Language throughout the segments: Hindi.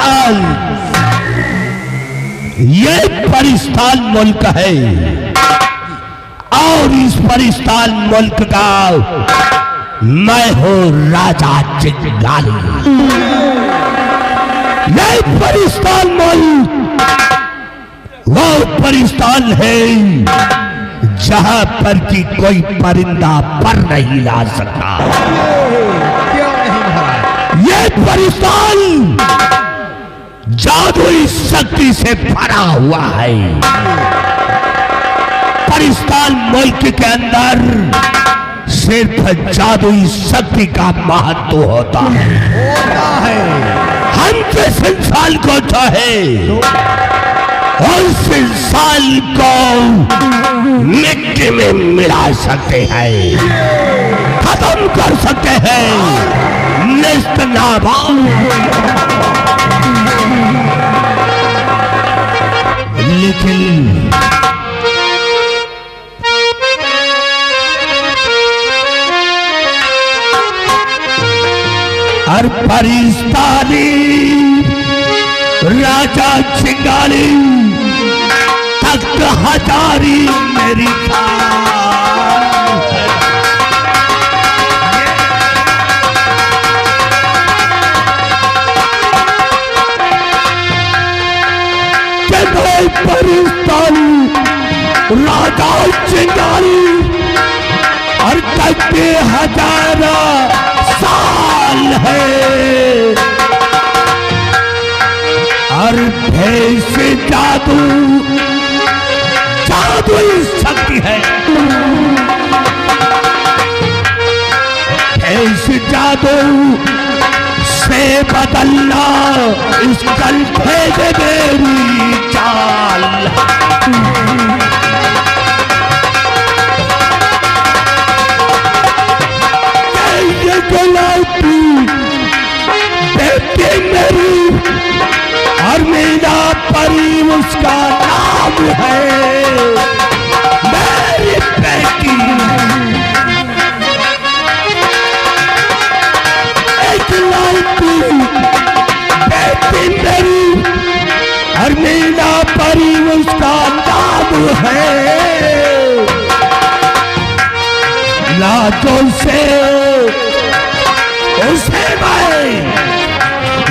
परिस्थान, ये परिस्थान मुल्क है और इस परिस्थान मुल्क का मैं हूं राजा चिंगारी। ये परिस्थान मुल्क वो परिस्थान है जहां पर कि कोई परिंदा पर नहीं ला सकता। ये परिस्थान जादुई शक्ति से भरा हुआ है। परिस्थान मुल्क के अंदर सिर्फ जादुई शक्ति का महत्व होता है। हम जिस इंसान को चाहे उस इंसान को मिट्टी में मिला सकते हैं, खत्म कर सकते हैं, नेस्तनाबूद। लेकिन हर परिस्थानी राजा चिंगारी तख्त हजारी मेरी परिस्थानी राजा चिंगारी और तख्त हजारा साल है और भेष जादू जादुई शक्ति है। भेष जादू से बदलना इस कंठे में मेरी चाल। ये गुलाबी बेटी मेरी और मेरा परी उसका नाम है। मेरी बेटी एक लाइटी बेटी मेरी और मेरा परी उसका नाम है। लाजों से उसे मैं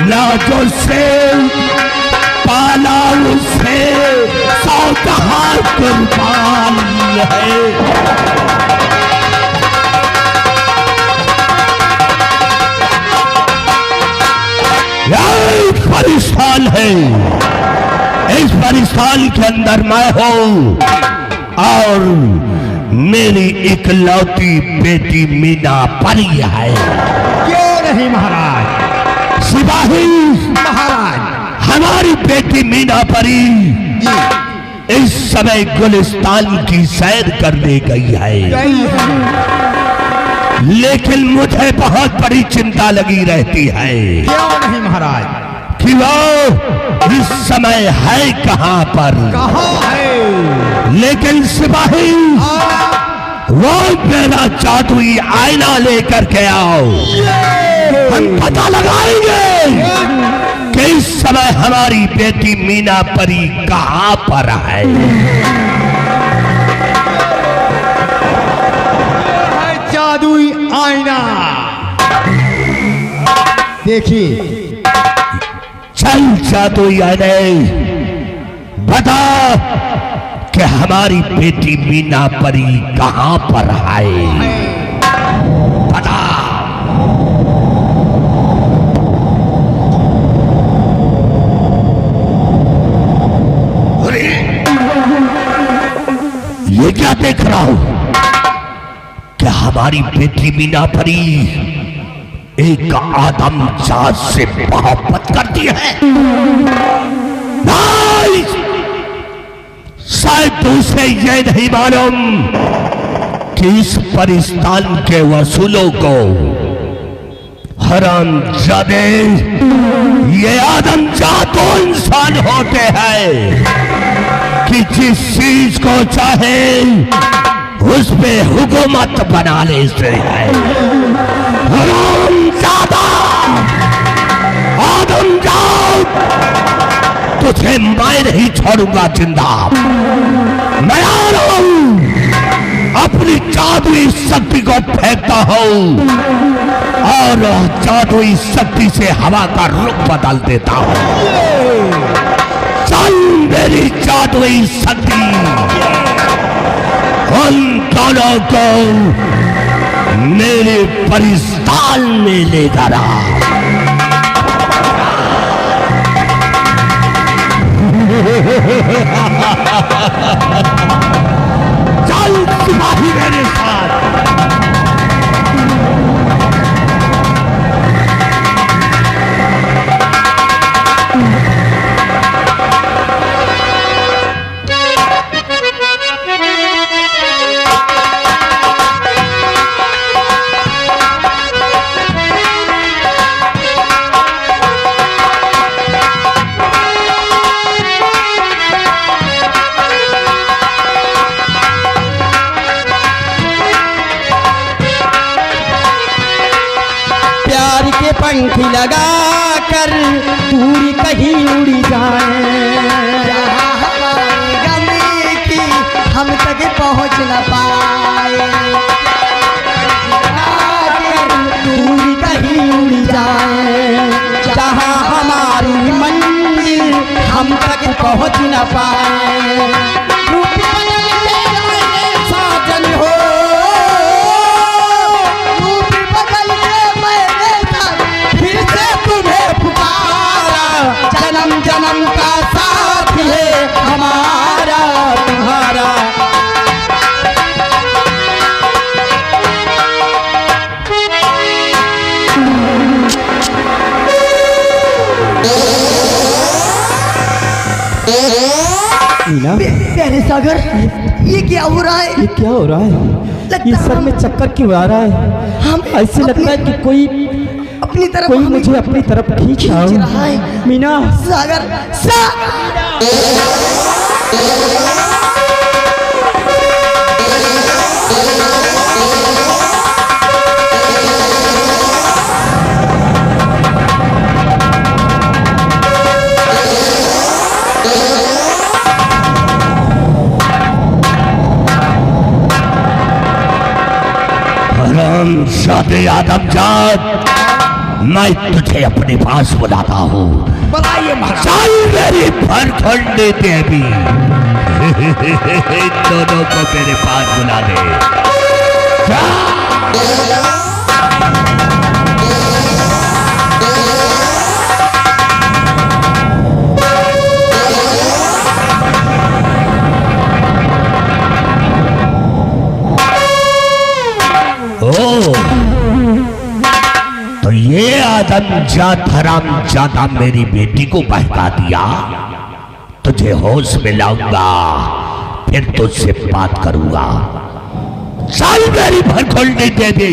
लाजों से पाला उसे 100 कहां कुर्बान है। यह परिस्थान है, इस परिस्थान के अंदर मैं हूं और मेरी इकलौती बेटी मीना परी है। क्यों नहीं महाराज? सिपाही महाराज, हमारी बेटी मीना परी इस समय गुलिस्तान की सैर करने गई है। लेकिन मुझे बहुत बड़ी चिंता लगी रहती है। क्यों नहीं महाराज? कि वो इस समय है कहां पर? कहां है? लेकिन सिपाही वो मेरा जादुई आईना लेकर के आओ, हम पता लगाएंगे कि इस समय हमारी बेटी मीना परी कहां पर है। जादुई आईना देखिए। चल जादुई आईने बता कि हमारी बेटी मीना परी कहां पर है। बता। ये क्या देख रहा हूं? क्या हमारी बेटी मीना परी एक आदमजात से मोहब्बत करती है? नहीं, शायद दूसरे ये नहीं मालूम कि इस परिस्थान के वसूलों को हरामजादे ये आदमजात वो इंसान होते हैं कि जिस चीज को चाहे उस पे हुकूमत बना लेते हैं। हरामजादा आदमजात तुझे मैं नहीं छोड़ूंगा जिंदा। मैं आ रहा हूं, अपनी जादुई शक्ति को फेंकता हूं और जादुई शक्ति से हवा का रुख बदल देता हूं। चल मेरी जादुई शक्ति उन दोनों को मेरे परिस्ताल में ले करा। चल सिपाही मेरे साथ। पंख लगा कर दूर कहीं उड़ी जाए, जहाँ हमारे गले की हम तक पहुँच न पाए। दूर कहीं उड़ी जाए, जहाँ हमारी मंजिल हम तक पहुँच न पाए। रूप बदल के साजन हो, जन्म जन्म का साथ है हमारा तुम्हारा। मीना, प्यारे सागर, ये क्या हो रहा है? ये क्या हो रहा है? ये सर में चक्कर क्यों आ रहा है? हम ऐसे लगता है कि कोई अपनी तरफ, कोई मुझे अपनी तरफ खींच रहा है। मीना, सागर, हरामजादे आदमजात, मैं तुझे अपने पास बुलाता हूँ। बुलाइए महाराज। चल मेरी भर खोलने दे अभी। दोनों को मेरे पास बुला दे। तो ये आदमजात हरामजादा मेरी बेटी को बहका दिया। तुझे होश में लाऊंगा, फिर तुझसे बात करूंगा। चल मेरी भर खोलने दे दे।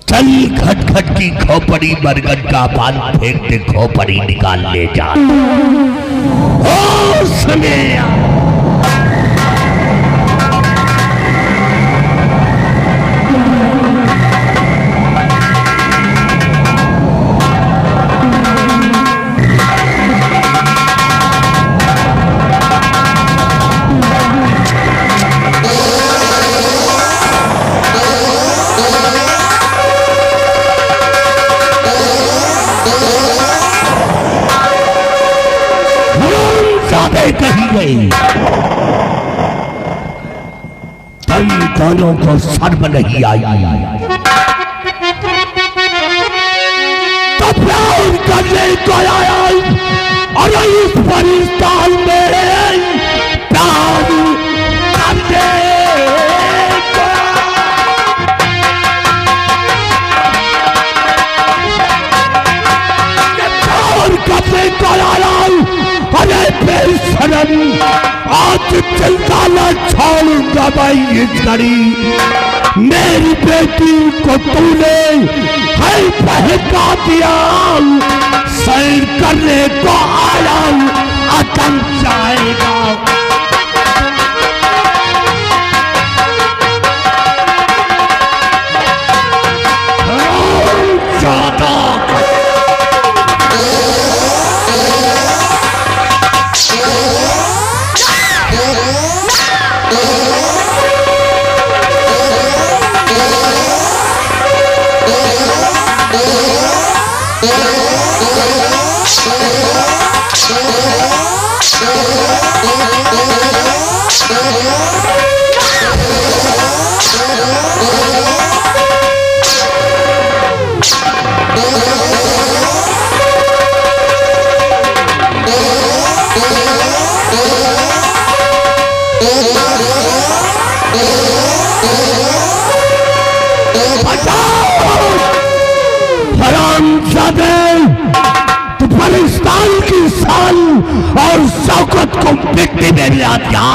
चल खटखट की खोपड़ी बरगद का पान फेंक दे, खोपड़ी निकाल ले जा। होश में आ। कही गई तुम दोनों को शर्म नहीं आई तो प्यार करने को आया। और इस परिस्ताल में प्यार करने को आया। अरे बेशरम, आज चिंता न छोड़ूंगा मैं इस घड़ी। मेरी बेटी को तूने है बहका दिया, सैर करने को आया अकम जाएगा। ज्यादा हरामजादे, तू फरिश्तान की शान और शौकत को मिट्टी में मिला दिया।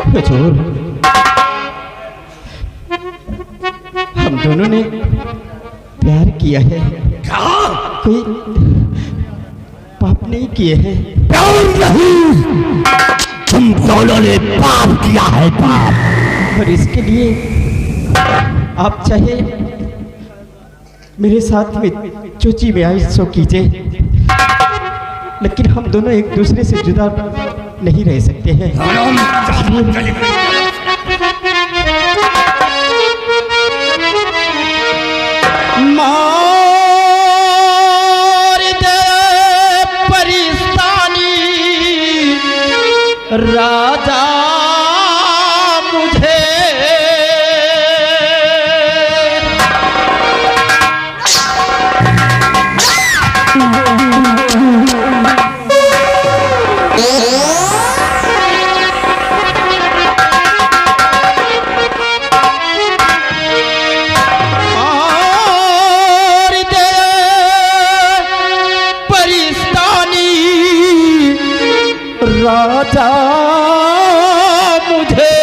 हुजूर, हम दोनों ने प्यार किया है, क्या कोई पाप नहीं किए हैं। प्यार नहीं, तुम दोनों ने पाप किया है, पाप। और इसके लिए आप चाहे मेरे साथ में जो चीज़ आई सो कीजिए, लेकिन हम दोनों एक दूसरे से जुदा नहीं रह सकते हैं। मार दे परिस्तानी राजा मुझे, राजा मुझे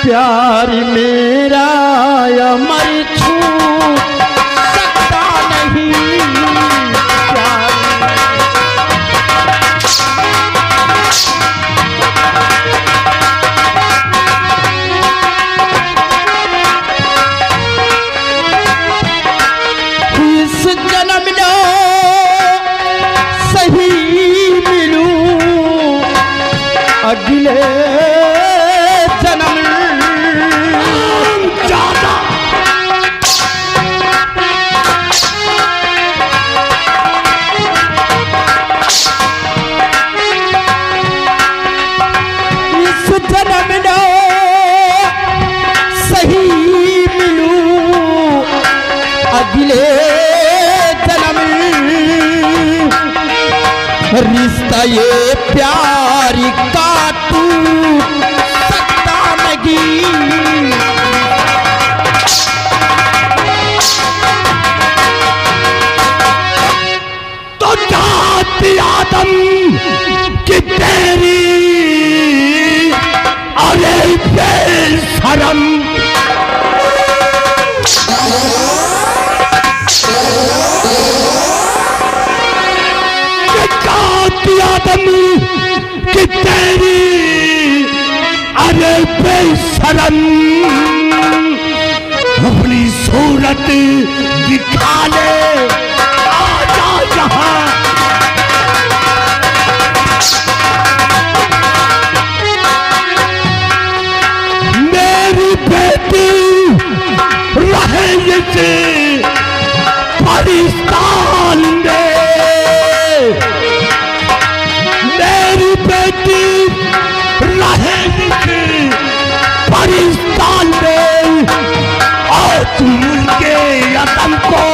प्यार मेरा अमर छू सकता नहीं, प्यार इस जन्म में सही मिलूं, अगले जन्म ज्यादा इस जन्म में सही मिलूं, अगले जन्म रिश्ता ये प्यार का टूट सकता नहीं। तो जाति आदम की तेरी, अरे बेशरम, जाति आदम की तेरी, अरे बेशरम, अपनी सूरत दिखा ले, आजा यहाँ। मेरी बेटी रहे इसे पाकिस्तान में, मेरी बेटी रहे इसे पाकिस्तान में, और तुम उनके यतन को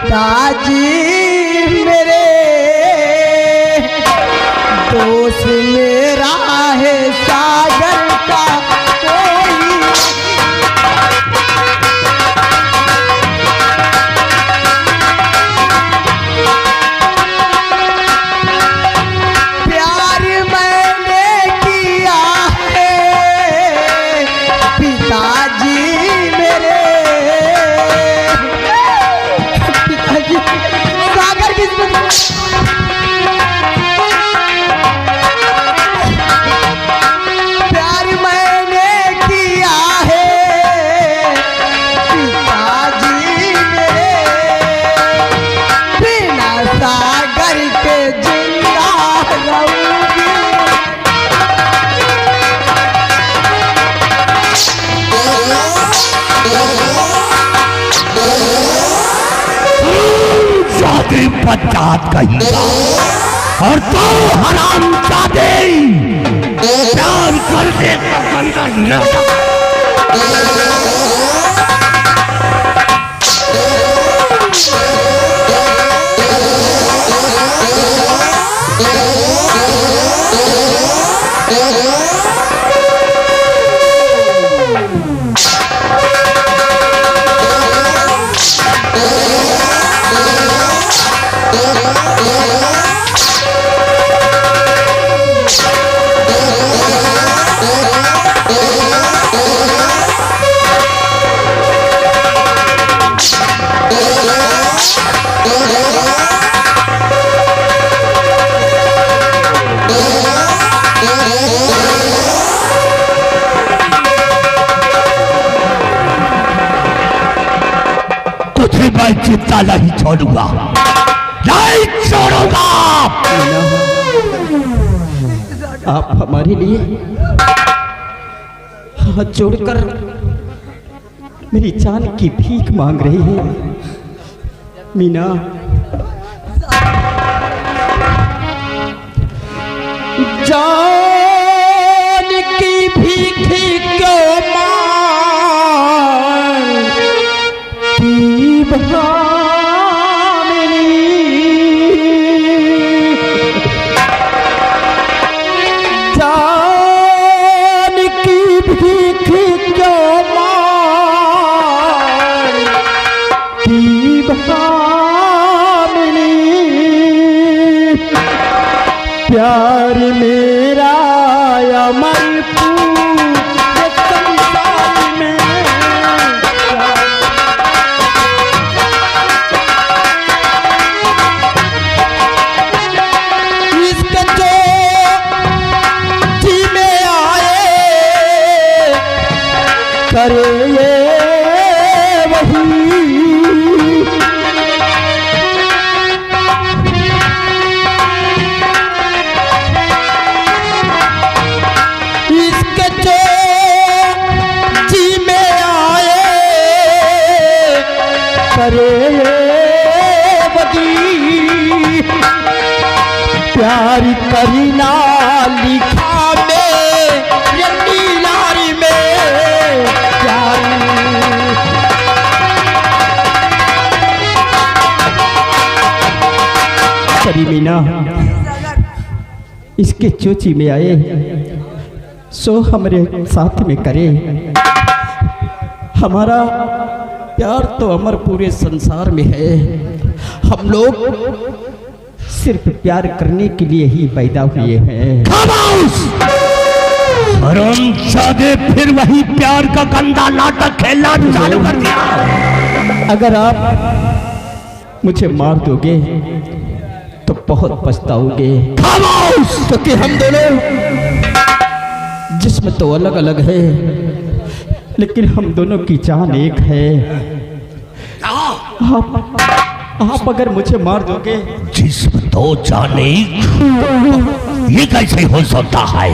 पिताजी मेरे, दोस्त मेरा है सागर का कोई। प्यार मैंने किया है पिताजी मेरे, पिताजी सागर किस्मत। प्यार मैंने किया है पिताजी मेरे, बिना सागर के जिंदा रहूंगी। जादे बच्चात कहीगा और तो हराम जादे प्यार करने का बंधन न तुझे मैं चिंता नहीं छोड़ूंगा, नहीं छोड़ूंगा। आप हमारे लिए हाथ जोड़कर मेरी जान की भीख मांग रही है मीना। जान की भीख क्यों मांगती भामिनी, जान की भीख क्यों मांगती भामिनी। प्यार मेरा अमर पूरे संसार में, इसके जो जी में आए करे ये वही। इसके जो जी में आए करे वही। प्यार करीना लिखा में ये नीलारी में प्यार। करी मीना इसके चोची में आए सो हमारे साथ में करे। हमारा प्यार तो अमर पूरे संसार में है। हम लोग सिर्फ प्यार करने के लिए ही पैदा हुए हैं। हरामजादे फिर वही प्यार का गंदा नाटक खेलना चालू कर दिया। अगर आप मुझे मार दोगे तो बहुत पछताओगे, क्योंकि हम दोनों जिस्म तो अलग अलग है लेकिन हम दोनों की जान एक है। आप अगर मुझे मार दोगे, जिस्म तो जाने ये कैसे हो सकता है?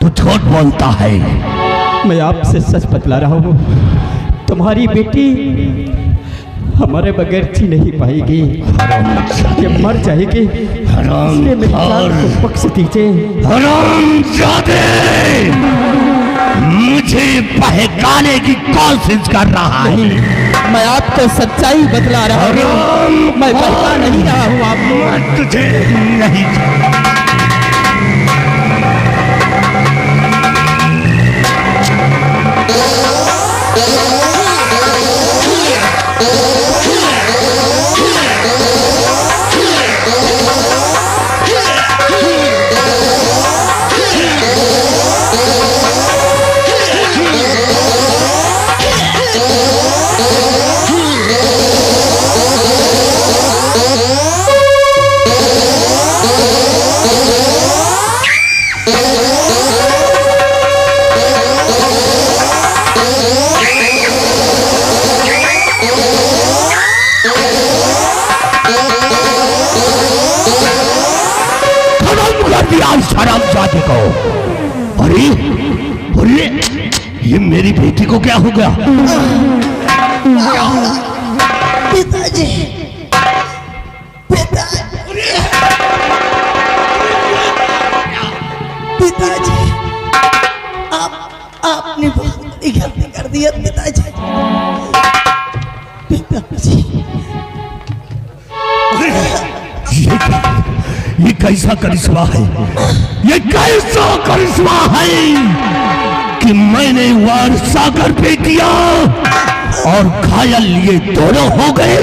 तू झूठ बोलता है। मैं आपसे सच बतला रहा हूँ, तुम्हारी बेटी हमारे बगैर जी नहीं पाएगी, ये मर जाएगी। इसलिए मेरी जान को बख्श दीजिए। हरामजादे मुझे बहकाने की कोशिश कर रहा है। मैं आपको सच्चाई बतला रहा हूँ, मैं बता नहीं रहा हूँ आपको। तुझे नहीं हरामजादे को। अरे अरे ये मेरी बेटी को क्या हो गया? पिताजी, पिताजी, आपने बहुत बड़ी गलती कर दी है पिताजी। पिताजी, ये कैसा करिश्मा है? ये कैसा करिश्मा है कि मैंने वार सागर पे किया और घायल ये दोनों हो गए।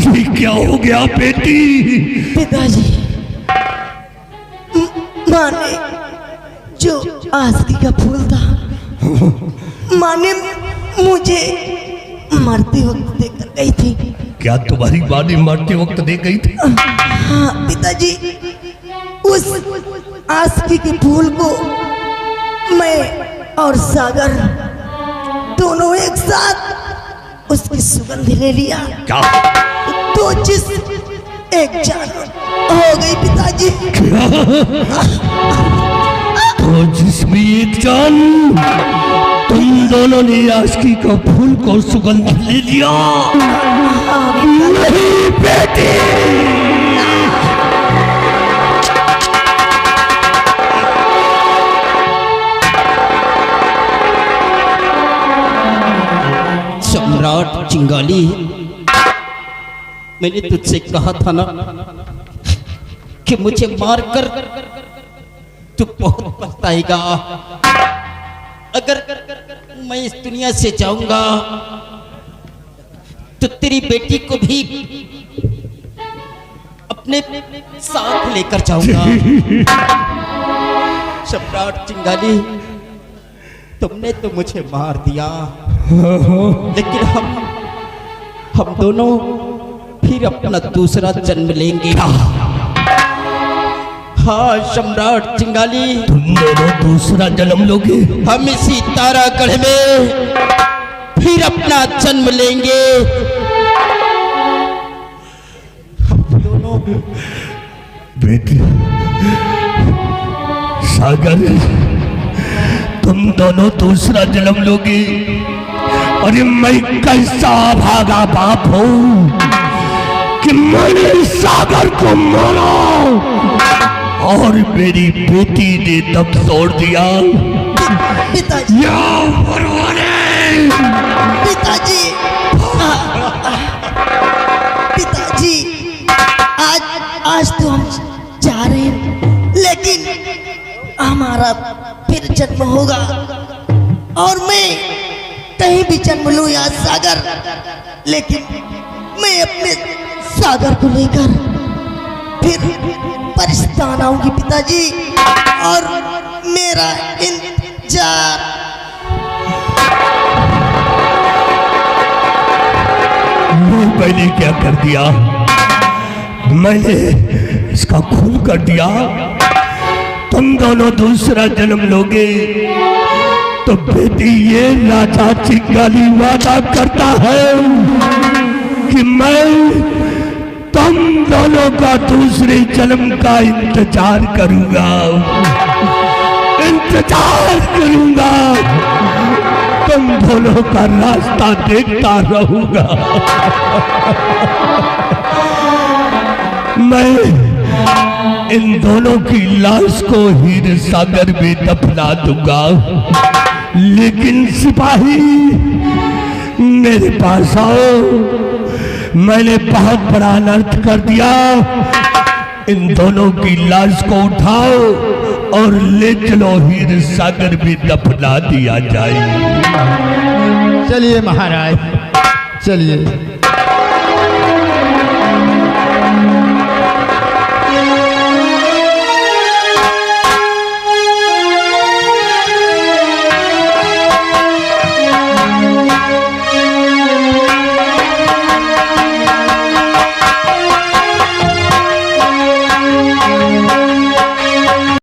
ये क्या हो गया बेटी? पिताजी, माँ ने जो आस्की का फूल था, माँ ने मुझे मरते वक्त देकर गई थी। क्या तुम्हारी माँ ने मरते वक्त दे गई थी? हाँ पिताजी, उस आस्की के फूल को मैं और सागर दोनों एक साथ उसकी सुगंध ले लिया। क्या? तो जिस एक जान हो गई पिताजी। तो जिसमें एक जान, तुम दोनों ने आस्की का फूल को सुगंध ले लिया। नहीं बेटी, सम्राट चिंगाली, मैंने तुझसे कहा था ना कि मुझे मारकर तू बहुत पछताएगा। अगर मैं इस दुनिया से जाऊंगा तो तेरी बेटी को भी अपने साथ लेकर जाऊंगा। सम्राट चिंगाली, तुमने तो मुझे मार दिया, लेकिन हम दोनों फिर अपना दूसरा जन्म लेंगे। हाँ सम्राट चिंगाली, तुम दोनों दूसरा जन्म लोगे। हम इसी तारागढ़ में फिर अपना जन्म लेंगे। हम दोनों। बेटी सागर, तुम दोनों दूसरा जन्म लोगे। अरे मैं कैसा भागा बाप हूं कि मैंने सागर को मारा और मेरी बेटी ने दम तोड़ दिया। पिताजी, पिताजी, पिताजी, आज तो हम जा रहे हैं, लेकिन हमारा फिर जन्म होगा और मैं कहीं भी जन्म लूं या सागर, लेकिन मैं अपने सागर को लेकर फिर परिस्तान आऊंगी पिताजी, और मेरा इंतजार। मैंने क्या कर दिया? मैंने इसका खून कर दिया। तुम दोनों दूसरा जन्म लोगे तो बेटी ये राजा चिंगाली वादा करता है कि मैं तुम दोनों का दूसरे जन्म का इंतजार करूंगा, इंतजार करूंगा, तुम दोनों का रास्ता देखता रहूंगा। मैं इन दोनों की लाश को हीर सागर में दफना दूंगा, लेकिन सिपाही मेरे पास आओ, मैंने बहुत बड़ा अनर्थ कर दिया। इन दोनों की लाश को उठाओ और ले चलो हीर सागर में दफना दिया जाए। चलिए महाराज, चलिए।